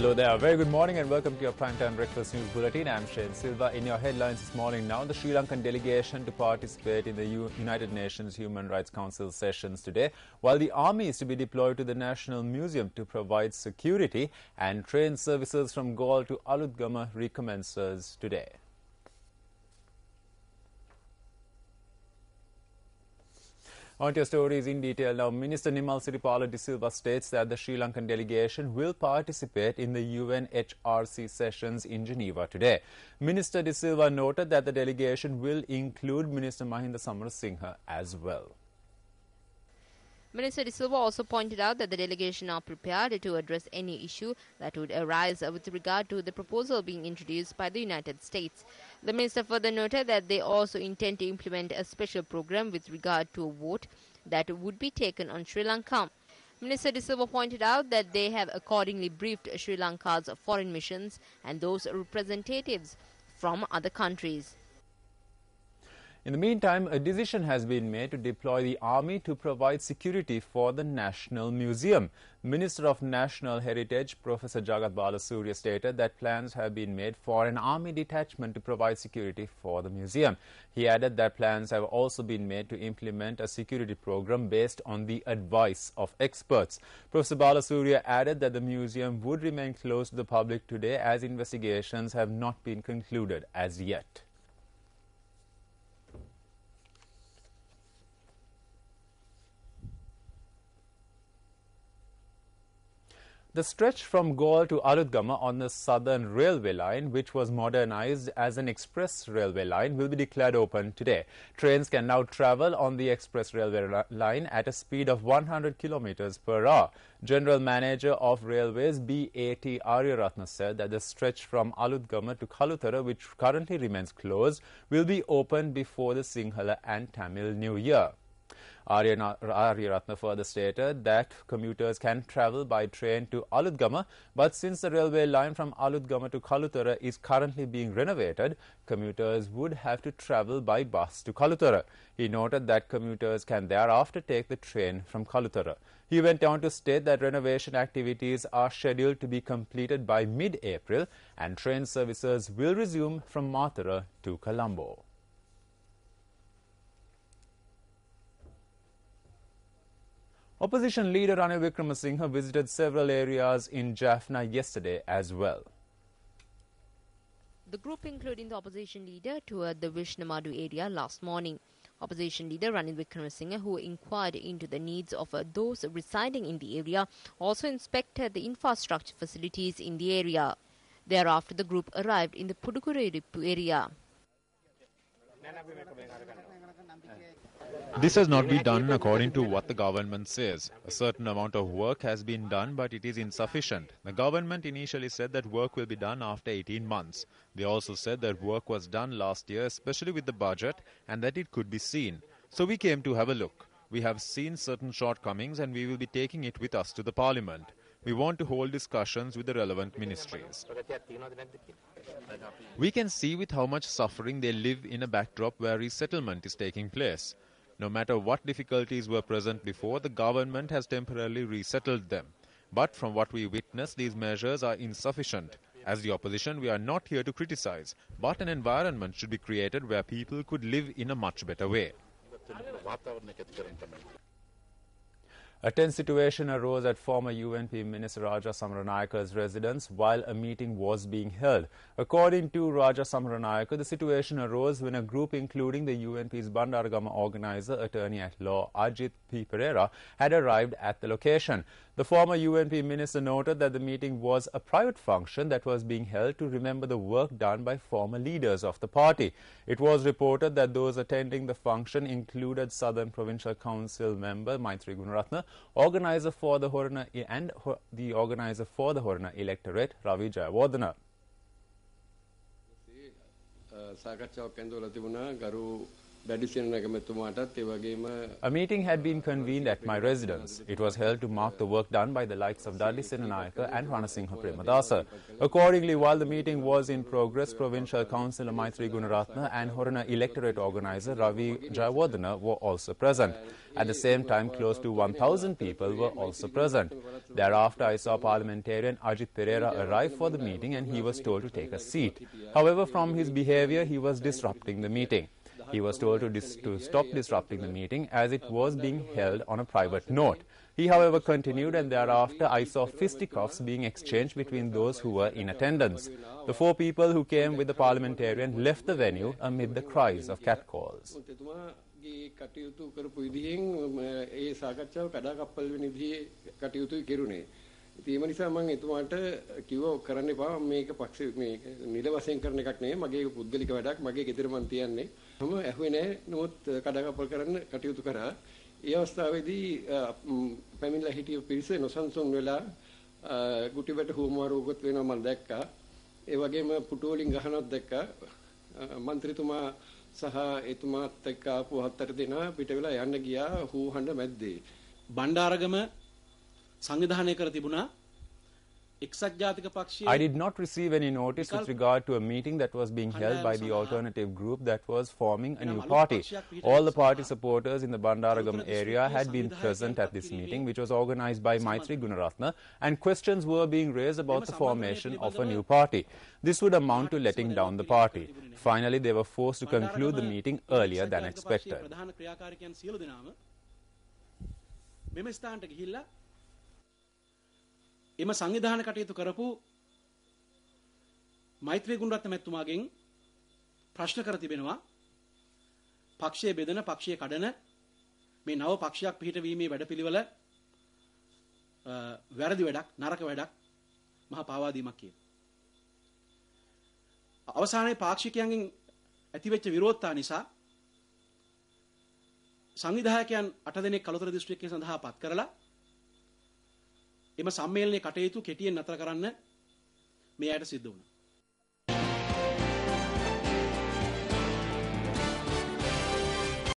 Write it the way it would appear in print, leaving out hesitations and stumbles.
Hello there, a very good morning and welcome to your Primetime Breakfast News Bulletin. I'm Shane Silva. In your headlines this morning now, the Sri Lankan delegation to participate in the United Nations Human Rights Council sessions today, while the army is to be deployed to the National Museum to provide security, and train services from Galle to Alutgama recommences today. On to your stories in detail now. Minister Nimal Siripala De Silva states that the Sri Lankan delegation will participate in the UNHRC sessions in Geneva today. Minister De Silva noted that the delegation will include Minister Mahinda Samarasinghe as well. Minister De Silva also pointed out that the delegation are prepared to address any issue that would arise with regard to the proposal being introduced by the United States. The minister further noted that they also intend to implement a special program with regard to a vote that would be taken on Sri Lanka. Minister De Silva pointed out that they have accordingly briefed Sri Lanka's foreign missions and those representatives from other countries. In the meantime, a decision has been made to deploy the army to provide security for the National Museum. Minister of National Heritage, Professor Jagath Balasuriya, stated that plans have been made for an army detachment to provide security for the museum. He added that plans have also been made to implement a security program based on the advice of experts. Professor Balasuriya added that the museum would remain closed to the public today as investigations have not been concluded as yet. The stretch from Galle to Alutgama on the Southern Railway line, which was modernized as an express railway line, will be declared open today. Trains can now travel on the express railway line at a speed of 100 kilometers per hour. General Manager of Railways B.A.T. Aryaratna said that the stretch from Alutgama to Kalutara, which currently remains closed, will be opened before the Sinhala and Tamil New Year. Aryaratna further stated that commuters can travel by train to Alutgama, but since the railway line from Alutgama to Kalutara is currently being renovated, commuters would have to travel by bus to Kalutara. He noted that commuters can thereafter take the train from Kalutara. He went on to state that renovation activities are scheduled to be completed by mid-April and train services will resume from Mathura to Colombo. Opposition leader Ranil Wickremesinghe visited several areas in Jaffna yesterday as well. The group, including the opposition leader, toured the Vishnamadu area last morning. Opposition leader Ranil Wickremesinghe, who inquired into the needs of those residing in the area, also inspected the infrastructure facilities in the area. Thereafter, the group arrived in the Pudukkottai area. This has not been done according to what the government says. A certain amount of work has been done, but it is insufficient. The government initially said that work will be done after 18 months. They also said that work was done last year, especially with the budget, and that it could be seen. So we came to have a look. We have seen certain shortcomings and we will be taking it with us to the parliament. We want to hold discussions with the relevant ministries. We can see with how much suffering they live in a backdrop where resettlement is taking place. No matter what difficulties were present before, the government has temporarily resettled them. But from what we witness, these measures are insufficient. As the opposition, we are not here to criticize, but an environment should be created where people could live in a much better way. A tense situation arose at former UNP Minister Raja Samaranayaka's residence while a meeting was being held. According to Raja Samaranayaka, the situation arose when a group including the UNP's Bandaragama organizer, attorney-at-law Ajit P. Pereira, had arrived at the location. The former UNP minister noted that the meeting was a private function that was being held to remember the work done by former leaders of the party. It was reported that those attending the function included Southern Provincial Council member Maitri Gunaratne, organizer for the Horana and the organizer for the Horana electorate Ravi Jayawardena. සාකච්ඡාවක් ඇඳවලා තිබුණා ගරු A meeting had been convened at my residence. It was held to mark the work done by the likes of Dudley Senanayake and Ranasinghe Premadasa. Accordingly, while the meeting was in progress, Provincial Councillor Maitri Gunaratne and Horana electorate organizer Ravi Jayawardena were also present. At the same time, close to 1,000 people were also present. Thereafter, I saw parliamentarian Ajit Pereira arrive for the meeting and he was told to take a seat. However, from his behavior, he was disrupting the meeting. He was told to stop disrupting the meeting as it was being held on a private note. He, however, continued, and thereafter I saw fisticuffs being exchanged between those who were in attendance. The 4 people who came with the parliamentarian left the venue amid the cries of catcalls. ඒ නිසා මම එතුමාට කිව්ව කරන්න එපා මේක පක්ෂ මේ නිල වශයෙන් කරන එකක් නෙවෙයි මගේ පුද්ගලික වැඩක් මගේ ගෙදර මන් තියන්නේ මම ඇහුවේ නැහැ නමුත් කඩාකප්පල් කරන්න කටයුතු කරා ඒ අවස්ථාවේදී පැමිණලා හිටිය පිරිස නොසන්සුන් වෙලා ගුටිබට හුවමාරුවකුත් වෙනවා මම දැක්කා ඒ වගේම පුටු වලින් ගහනවත් දැක්කා മന്ത്രിතුමා සහ එතුමාත් එක්ක ආපු 7 දෙනා පිට වෙලා යන්න ගියා හුවහඬ මැද්දේ බණ්ඩාරගම සංවිධානය කර තිබුණා I did not receive any notice with regard to a meeting that was being held by the alternative group that was forming a new party. All the party supporters in the Bandaragam area had been present at this meeting, which was organized by Maitri Gunaratne, and questions were being raised about the formation of a new party. This would amount to letting down the party. Finally, they were forced to conclude the meeting earlier than expected. එම සංවිධාන කටයුතු කරපු මෛත්‍රී ගුණරත්න මැතිතුමාගෙන් ප්‍රශ්න කර තිබෙනවා පක්ෂයේ බෙදෙන පක්ෂයේ කඩන මේ නව පක්ෂයක් පිහිටවීමේ වැඩපිළිවෙල වැරදි වැඩක් නරක වැඩක් මහා පාවාදීමක් කියලා. අවසානයේ පාක්ෂිකයන්ගෙන් ඇතිවෙච්ච විරෝධතා නිසා සංවිධායකයන් 8 දෙනෙක් කලුතර දිස්ත්‍රික්කයේ සඳහා පත් කරලා එම සම්මේලනයේ කටයුතු කෙටියෙන් නතර කරන්න මේ අයට සිද්ධ වුණා.